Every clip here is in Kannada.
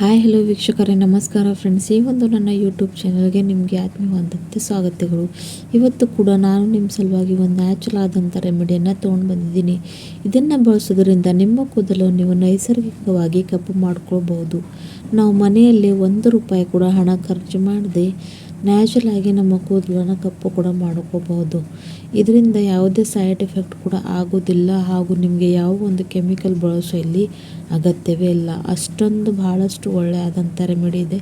ಹಾಯ್ ಹಲೋ ವೀಕ್ಷಕರೇ, ನಮಸ್ಕಾರ ಫ್ರೆಂಡ್ಸ್. ಈ ಒಂದು ನನ್ನ ಯೂಟ್ಯೂಬ್ ಚಾನಲ್ಗೆ ನಿಮಗೆ ಆತ್ಮೀಯವಾದಂಥ ಸ್ವಾಗತಗಳು. ಇವತ್ತು ಕೂಡ ನಾನು ನಿಮ್ಮ ಸಲುವಾಗಿ ಒಂದು ನ್ಯಾಚುರಲ್ ಆದಂಥ ರೆಮಿಡಿಯನ್ನು ತೊಗೊಂಡು ಬಂದಿದ್ದೀನಿ. ಇದನ್ನು ಬಳಸೋದ್ರಿಂದ ನಿಮ್ಮ ಕೂದಲು ನೀವು ನೈಸರ್ಗಿಕವಾಗಿ ಕಪ್ಪು ಮಾಡ್ಕೊಳ್ಬೋದು. ನಾವು ಮನೆಯಲ್ಲಿ ₹1 ಕೂಡ ಹಣ ಖರ್ಚು ಮಾಡದೆ ನ್ಯಾಚುರಲ್ ಆಗಿ ನಮ್ಮ ಕೂದಲನ್ನು ಕಪ್ಪು ಕೂಡ ಮಾಡ್ಕೋಬಹುದು. ಇದರಿಂದ ಯಾವುದೇ ಸೈಡ್ ಎಫೆಕ್ಟ್ ಕೂಡ ಆಗೋದಿಲ್ಲ, ಹಾಗೂ ನಿಮಗೆ ಯಾವ ಒಂದು ಕೆಮಿಕಲ್ ಬಳಸೋ ಇಲ್ಲಿ ಅಗತ್ಯವೇ ಇಲ್ಲ. ಅಷ್ಟೊಂದು ಬಹಳಷ್ಟು ಒಳ್ಳೆಯದಂಥ ರೆಮಿಡಿ ಇದೆ.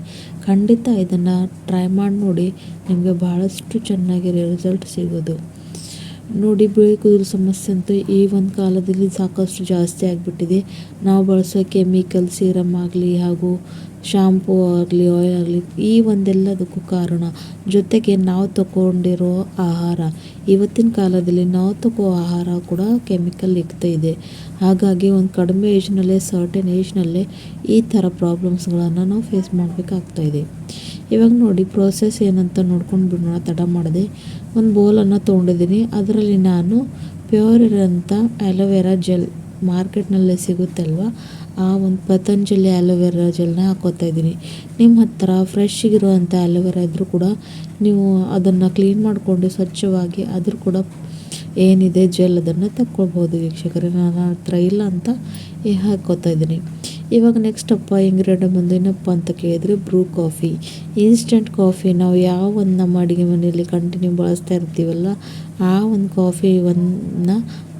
ಖಂಡಿತ ಇದನ್ನು ಟ್ರೈ ಮಾಡಿ ನೋಡಿ, ನಿಮಗೆ ಬಹಳಷ್ಟು ಚೆನ್ನಾಗಿ ರಿಸಲ್ಟ್ ಸಿಗೋದು. ನೋಡಿ, ಬಿಳಿ ಕೂದಲು ಸಮಸ್ಯೆ ಅಂತೂ ಈ ಒಂದು ಕಾಲದಲ್ಲಿ ಸಾಕಷ್ಟು ಜಾಸ್ತಿ ಆಗಿಬಿಟ್ಟಿದೆ. ನಾವು ಬಳಸೋ ಕೆಮಿಕಲ್ ಸೀರಮ್ ಆಗಲಿ ಹಾಗೂ ಶಾಂಪೂ ಆಗಲಿ ಆಯಿಲ್ ಆಗಲಿ ಈ ಒಂದೆಲ್ಲದಕ್ಕೂ ಕಾರಣ. ಜೊತೆಗೆ ನಾವು ತಗೊಂಡಿರೋ ಆಹಾರ, ಇವತ್ತಿನ ಕಾಲದಲ್ಲಿ ನಾವು ತಗೋ ಆಹಾರ ಕೂಡ ಕೆಮಿಕಲ್ ಇಕ್ತಾ ಇದೆ. ಹಾಗಾಗಿ ಒಂದು ಕಡಿಮೆ ಏಜ್ನಲ್ಲೇ ಸರ್ಟೆನ್ ಏಜ್ನಲ್ಲೇ ಈ ಥರ ಪ್ರಾಬ್ಲಮ್ಸ್ಗಳನ್ನು ನಾವು ಫೇಸ್ ಮಾಡಬೇಕಾಗ್ತಾ ಇದೆ. ಇವಾಗ ನೋಡಿ, ಪ್ರೋಸೆಸ್ ಏನಂತ ನೋಡ್ಕೊಂಡು ಬಿಡೋಣ ತಡ ಮಾಡದೆ. ಒಂದು ಬೌಲನ್ನು ತೊಗೊಂಡಿದ್ದೀನಿ. ಅದರಲ್ಲಿ ನಾನು ಪ್ಯೂರ್ ಇರೋಂಥ ಆ್ಯಲೋವೆರಾ ಜೆಲ್, ಮಾರ್ಕೆಟ್ನಲ್ಲೇ ಸಿಗುತ್ತಲ್ವ, ಆ ಒಂದು ಪತಂಜಲಿ ಆ್ಯಲೋವೆರಾ ಜೆಲ್ನ ಹಾಕೋತಾ ಇದ್ದೀನಿ. ನಿಮ್ಮ ಹತ್ತಿರ ಫ್ರೆಶ್ ಇರುವಂಥ ಆ್ಯಲೋವೆರಾ ಇದ್ದರೂ ಕೂಡ ನೀವು ಅದನ್ನು ಕ್ಲೀನ್ ಮಾಡಿಕೊಂಡು ಸ್ವಚ್ಛವಾಗಿ ಅದ್ರ ಕೂಡ ಏನಿದೆ ಜೆಲ್ ಅದನ್ನು ತಗೊಳ್ಬೋದು ವೀಕ್ಷಕರೇ. ನನ್ನ ಹತ್ರ ಇಲ್ಲ ಅಂತ ಹಾಕೋತಾ ಇದ್ದೀನಿ. ಇವಾಗ ನೆಕ್ಸ್ಟ್ ಇಂಗ್ರೀಡಿಯೆಂಟ್ ಬಂದು ಏನಪ್ಪ ಅಂತ ಕೇಳಿದರೆ ಬ್ರೂ ಕಾಫಿ, ಇನ್ಸ್ಟೆಂಟ್ ಕಾಫಿ. ನಾವು ಯಾವ ಒಂದು ನಮ್ಮ ಅಡುಗೆ ಮನೆಯಲ್ಲಿ ಕಂಟಿನ್ಯೂ ಬಳಸ್ತಾ ಇರ್ತೀವಲ್ಲ, ಆ ಒಂದು ಕಾಫಿ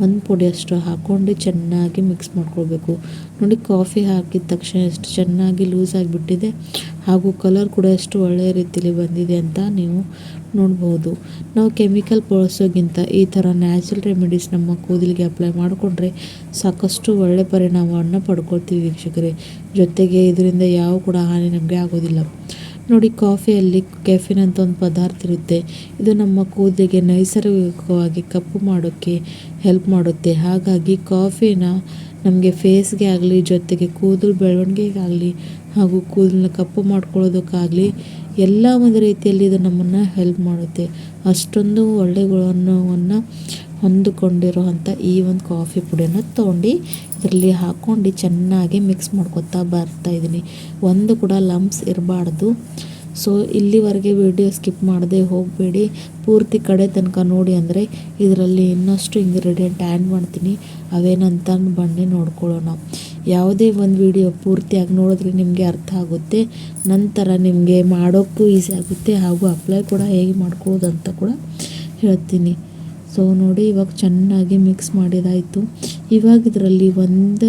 ಒಂದು ಪುಡಿಯಷ್ಟು ಹಾಕ್ಕೊಂಡು ಚೆನ್ನಾಗಿ ಮಿಕ್ಸ್ ಮಾಡ್ಕೊಳ್ಬೇಕು. ನೋಡಿ, ಕಾಫಿ ಹಾಕಿದ ತಕ್ಷಣ ಎಷ್ಟು ಚೆನ್ನಾಗಿ ಲೂಸ್ ಆಗಿಬಿಟ್ಟಿದೆ, ಹಾಗೂ ಕಲರ್ ಕೂಡ ಎಷ್ಟು ಒಳ್ಳೆಯ ರೀತಿಯಲ್ಲಿ ಬಂದಿದೆ ಅಂತ ನೀವು ನೋಡ್ಬೋದು. ನಾವು ಕೆಮಿಕಲ್ ಬಳಸೋಕ್ಕಿಂತ ಈ ಥರ ನ್ಯಾಚುರಲ್ ರೆಮಿಡೀಸ್ ನಮ್ಮ ಕೂದಲಿಗೆ ಅಪ್ಲೈ ಮಾಡಿಕೊಂಡ್ರೆ ಸಾಕಷ್ಟು ಒಳ್ಳೆಯ ಪರಿಣಾಮವನ್ನು ಪಡ್ಕೊಳ್ತೀವಿ ವೀಕ್ಷಕರೇ. ಜೊತೆಗೆ ಇದರಿಂದ ಯಾವ ಕೂಡ ಹಾನಿ ನಮಗೆ ಆಗೋದಿಲ್ಲ. ನೋಡಿ, ಕಾಫಿಯಲ್ಲಿ ಕೆಫಿನ್ ಅಂತ ಒಂದು ಪದಾರ್ಥ ಇರುತ್ತೆ. ಇದು ನಮ್ಮ ಕೂದಲಿಗೆ ನೈಸರ್ಗಿಕವಾಗಿ ಕಪ್ಪು ಮಾಡೋಕ್ಕೆ ಹೆಲ್ಪ್ ಮಾಡುತ್ತೆ. ಹಾಗಾಗಿ ಕಾಫಿನ ನಮಗೆ ಫೇಸ್ಗೆ ಆಗಲಿ, ಜೊತೆಗೆ ಕೂದಲು ಬೆಳವಣಿಗೆಗಾಗಲಿ ಹಾಗೂ ಕೂದಲನ್ನ ಕಪ್ಪು ಮಾಡ್ಕೊಳ್ಳೋದಕ್ಕಾಗಲಿ ಎಲ್ಲ ಒಂದು ರೀತಿಯಲ್ಲಿ ಇದು ನಮ್ಮನ್ನು ಹೆಲ್ಪ್ ಮಾಡುತ್ತೆ. ಅಷ್ಟೊಂದು ಒಳ್ಳೆಯ ಗುಣವನ್ನು ಹೊಂದಿಕೊಂಡಿರೋ ಅಂಥ ಈ ಒಂದು ಕಾಫಿ ಪುಡಿಯನ್ನು ತೊಗೊಂಡು ಇದರಲ್ಲಿ ಹಾಕ್ಕೊಂಡು ಚೆನ್ನಾಗಿ ಮಿಕ್ಸ್ ಮಾಡ್ಕೊತಾ ಬರ್ತಾಯಿದ್ದೀನಿ. ಒಂದು ಕೂಡ ಲಂಪ್ಸ್ ಇರಬಾರ್ದು. ಸೊ ಇಲ್ಲಿವರೆಗೆ ವಿಡಿಯೋ ಸ್ಕಿಪ್ ಮಾಡದೆ ಹೋಗಬೇಡಿ, ಪೂರ್ತಿ ಕಡೆ ತನಕ ನೋಡಿ. ಅಂದರೆ ಇದರಲ್ಲಿ ಇನ್ನಷ್ಟು ಇಂಗ್ರೀಡಿಯೆಂಟ್ ಆ್ಯಡ್ ಮಾಡ್ತೀನಿ, ಅವೇನಂತ ಬನ್ನಿ ನೋಡ್ಕೊಳ್ಳೋಣ. ಯಾವುದೇ ಒಂದು ವಿಡಿಯೋ ಪೂರ್ತಿಯಾಗಿ ನೋಡಿದ್ರೆ ನಿಮಗೆ ಅರ್ಥ ಆಗುತ್ತೆ. ನಂತರ ನಿಮಗೆ ಮಾಡೋಕ್ಕೂ ಈಸಿ ಆಗುತ್ತೆ, ಹಾಗೂ ಅಪ್ಲೈ ಕೂಡ ಹೇಗೆ ಮಾಡ್ಕೊಳ್ಳೋದು ಅಂತ ಕೂಡ ಹೇಳ್ತೀನಿ. ಸೊ ನೋಡಿ, ಇವಾಗ ಚೆನ್ನಾಗಿ ಮಿಕ್ಸ್ ಮಾಡಿದಾಯಿತು. ಇವಾಗ ಇದರಲ್ಲಿ ಒಂದು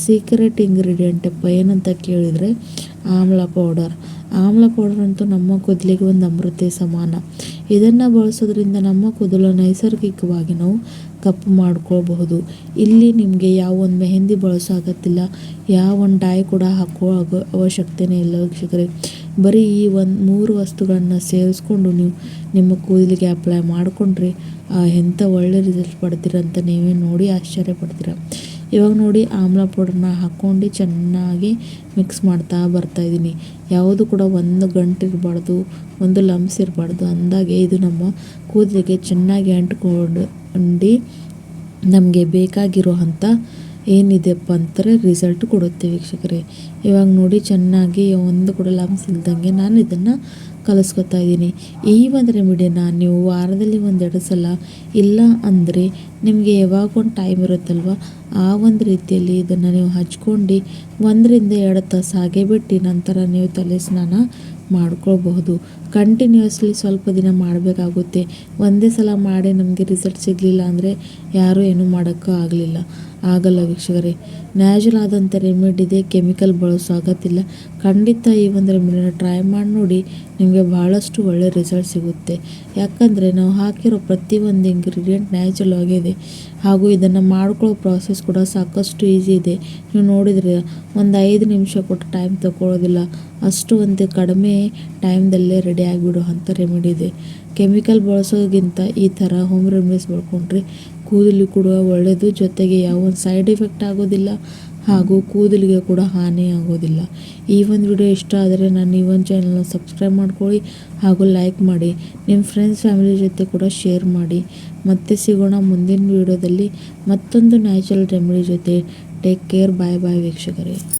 ಸೀಕ್ರೆಟ್ ಇಂಗ್ರೀಡಿಯೆಂಟ್ ಏನಂತ ಕೇಳಿದರೆ ಆಮ್ಲ ಪೌಡರ್. ಆಮ್ಲ ಪೌಡರ್ ಅಂತೂ ನಮ್ಮ ಕೂದಲಿಗೆ ಒಂದು ಅಮೃತ ಸಮಾನ. ಇದನ್ನು ಬಳಸೋದ್ರಿಂದ ನಮ್ಮ ಕೂದಲು ನೈಸರ್ಗಿಕವಾಗಿ ನಾವು ಕಪ್ಪು ಮಾಡ್ಕೊಳ್ಬಹುದು. ಇಲ್ಲಿ ನಿಮಗೆ ಯಾವ ಒಂದು ಮೆಹಂದಿ ಬಳಸೋ ಅಗತ್ತಿಲ್ಲ, ಯಾವ ಒಂದು ಡೈ ಕೂಡ ಹಾಕೋ ಅವಶ್ಯಕತೆಯೇ ಇಲ್ಲ ವೀಕ್ಷಕರೇ. ಬರೀ ಈ ಒಂದು 3 ವಸ್ತುಗಳನ್ನು ಸೇರಿಸ್ಕೊಂಡು ನೀವು ನಿಮ್ಮ ಕೂದಲಿಗೆ ಅಪ್ಲೈ ಮಾಡಿಕೊಂಡ್ರೆ ಎಂಥ ಒಳ್ಳೆ ರಿಸಲ್ಟ್ ಪಡ್ತೀರ ಅಂತ ನೀವೇ ನೋಡಿ ಆಶ್ಚರ್ಯ ಪಡ್ತೀರ. ಇವಾಗ ನೋಡಿ, ಆಮ್ಲ ಪೌಡರ್ನ ಹಾಕ್ಕೊಂಡು ಚೆನ್ನಾಗಿ ಮಿಕ್ಸ್ ಮಾಡ್ತಾ ಬರ್ತಾಯಿದ್ದೀನಿ. ಯಾವುದು ಕೂಡ ಒಂದು ಗಂಟು ಇರಬಾರ್ದು, ಒಂದು ಲಂಪ್ಸ್ ಇರಬಾರ್ದು. ಅಂದಾಗೆ ಇದು ನಮ್ಮ ಕೂದಲಿಗೆ ಚೆನ್ನಾಗಿ ಅಂಟ್ಕೊಂಡು ನಮಗೆ ಬೇಕಾಗಿರೋ ಅಂಥ ಏನಿದೆಪ್ಪ ಅಂತಾರೆ ರಿಸಲ್ಟ್ ಕೊಡುತ್ತೆ ವೀಕ್ಷಕರೇ. ಇವಾಗ ನೋಡಿ, ಚೆನ್ನಾಗಿ ಒಂದು ಕೂಡ ಲಂಪ್ಸ್ ಇಲ್ದಂಗೆ ನಾನು ಇದನ್ನು ಕಲಿಸ್ಕೊತಾ ಇದ್ದೀನಿ. ಈ ಒಂದು ರೆಮಿಡಿನ ನೀವು ವಾರದಲ್ಲಿ 1-2 ಸಲ, ಇಲ್ಲ ಅಂದರೆ ನಿಮಗೆ ಯಾವಾಗ ಒಂದು ಟೈಮ್ ಇರುತ್ತಲ್ವ, ಆ ಒಂದು ರೀತಿಯಲ್ಲಿ ಇದನ್ನು ನೀವು ಹಚ್ಕೊಂಡು 1-2 ತಾಸು ಹಾಗೆ ಬಿಟ್ಟು ನಂತರ ನೀವು ತಲೆ ಸ್ನಾನ ಮಾಡ್ಕೊಳ್ಬಹುದು. ಕಂಟಿನ್ಯೂಸ್ಲಿ ಸ್ವಲ್ಪ ದಿನ ಮಾಡಬೇಕಾಗುತ್ತೆ. ಒಂದೇ ಸಲ ಮಾಡಿ ನಮಗೆ ರಿಸಲ್ಟ್ ಸಿಗಲಿಲ್ಲ ಅಂದರೆ ಯಾರೂ ಏನೂ ಮಾಡೋಕ್ಕೂ ಆಗಲ್ಲ ವೀಕ್ಷಕರೇ. ನ್ಯಾಚುರಲ್ ಆದಂಥ ರೆಮಿಡಿ ಇದೆ, ಕೆಮಿಕಲ್ ಬಳಸೋ ಅಗತ್ತಿಲ್ಲ. ಖಂಡಿತ ಈ ಒಂದು ರೆಮಿಡಿನ ಟ್ರೈ ಮಾಡಿ ನೋಡಿ, ನಿಮಗೆ ಭಾಳಷ್ಟು ಒಳ್ಳೆ ರಿಸಲ್ಟ್ ಸಿಗುತ್ತೆ. ಯಾಕಂದರೆ ನಾವು ಹಾಕಿರೋ ಪ್ರತಿಯೊಂದು ಇಂಗ್ರೀಡಿಯೆಂಟ್ ನ್ಯಾಚುರಲ್ ಆಗಿದೆ, ಹಾಗೂ ಇದನ್ನು ಮಾಡ್ಕೊಳ್ಳೋ ಪ್ರಾಸೆಸ್ ಕೂಡ ಸಾಕಷ್ಟು ಈಸಿ ಇದೆ. ನೀವು ನೋಡಿದರೆ ಒಂದು 5 ನಿಮಿಷ ಕೊಟ್ಟು ಟೈಮ್ ತಗೊಳ್ಳೋದಿಲ್ಲ, ಅಷ್ಟು ಒಂದು ಕಡಿಮೆ ಟೈಮ್ದಲ್ಲೇ ರೆಡಿ ಆಗಿಬಿಡೋ ಅಂಥ ರೆಮಿಡಿ ಇದೆ. ಕೆಮಿಕಲ್ ಬಳಸೋಕ್ಕಿಂತ ಈ ಥರ ಹೋಮ್ ರೆಮಿಡೀಸ್ ಬಳಕೊಂಡ್ರೆ ಕೂದಲು ಕೂಡ ಒಳ್ಳೆಯದು, ಜೊತೆಗೆ ಯಾವ ಒಂದು ಸೈಡ್ ಎಫೆಕ್ಟ್ ಆಗೋದಿಲ್ಲ, ಹಾಗೂ ಕೂದಲಿಗೆ ಕೂಡ ಹಾನಿ ಆಗೋದಿಲ್ಲ. ಈ ಒಂದು ವಿಡಿಯೋ ಇಷ್ಟ ಆದರೆ ನನ್ನ ಈ ಒಂದು ಚಾನಲ್ನ ಸಬ್ಸ್ಕ್ರೈಬ್ ಮಾಡ್ಕೊಳ್ಳಿ, ಹಾಗೂ ಲೈಕ್ ಮಾಡಿ. ನಿಮ್ಮ ಫ್ರೆಂಡ್ಸ್ ಫ್ಯಾಮಿಲಿ ಜೊತೆ ಕೂಡ ಶೇರ್ ಮಾಡಿ. ಮತ್ತೆ ಸಿಗೋಣ ಮುಂದಿನ ವಿಡಿಯೋದಲ್ಲಿ ಮತ್ತೊಂದು ನ್ಯಾಚುರಲ್ ರೆಮಿಡಿ ಜೊತೆ. ಟೇಕ್ ಕೇರ್, ಬಾಯ್ ಬಾಯ್ ವೀಕ್ಷಕರೇ.